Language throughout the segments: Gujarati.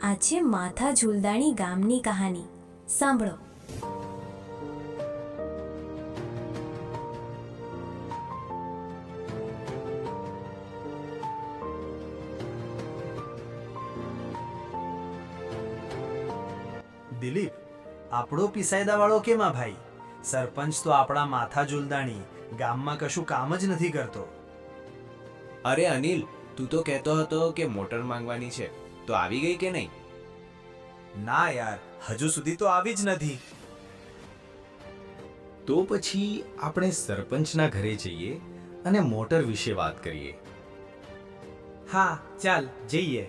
આ છે માથા ઝૂલદાણી ગામની કહાની. સાંભળો. દિલીપ, આપણો પિસાયદાવાળો કેમાં ભાઈ? સરપંચ તો આપણા માથા ઝૂલદાણી ગામમાં કશું કામ જ નથી કરતો. અરે અનિલ, તું તો કહેતો હતો કે મોટર માંગવાની છે, તો આવી ગઈ કે નહીં? ના યાર, હજુ સુધી તો આવી જ નથી. તો પછી આપણે સરપંચના ઘરે જઈએ અને મોટર વિશે વાત કરીએ. હા, ચાલ જઈએ.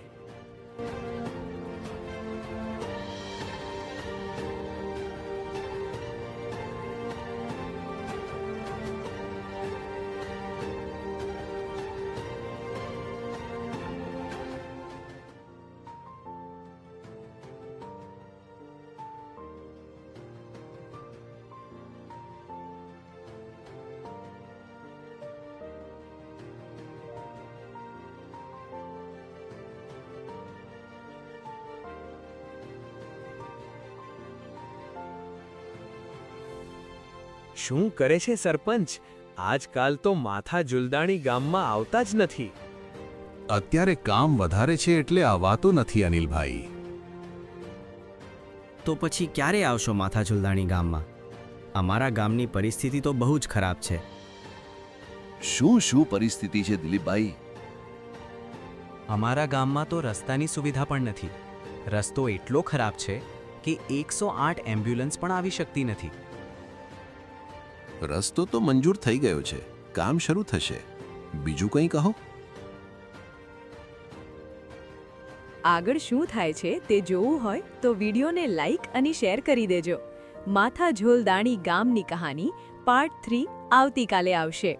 શું કરે છે સરપંચ? આજકાલ તો માથા ઝૂલદાણી ગામમાં આવતા જ નથી. અત્યારે કામ વધારે છે એટલે આવાતું નથી અનિલભાઈ. તો પછી ક્યારે આવશો માથા ઝૂલદાણી ગામમાં? અમારા ગામની પરિસ્થિતિ તો બહુ જ ખરાબ છે. શું પરિસ્થિતિ છે દિલીપભાઈ? અમારા ગામમાં તો રસ્તાની સુવિધા પણ નથી. રસ્તો એટલો ખરાબ છે કે 108 એમ્બ્યુલન્સ પણ આવી શકતી નથી. રસ્તો તો મંજૂર થઈ ગયો છે, કામ શરૂ થશે. બીજું કંઈ કહો. આગળ શું થાય છે તે જોવું હોય તો વિડીયોને લાઈક અને શેર કરી દેજો. માથા ઝૂલદાણી ગામની કહાની પાર્ટ 3 આવતીકાલે આવશે.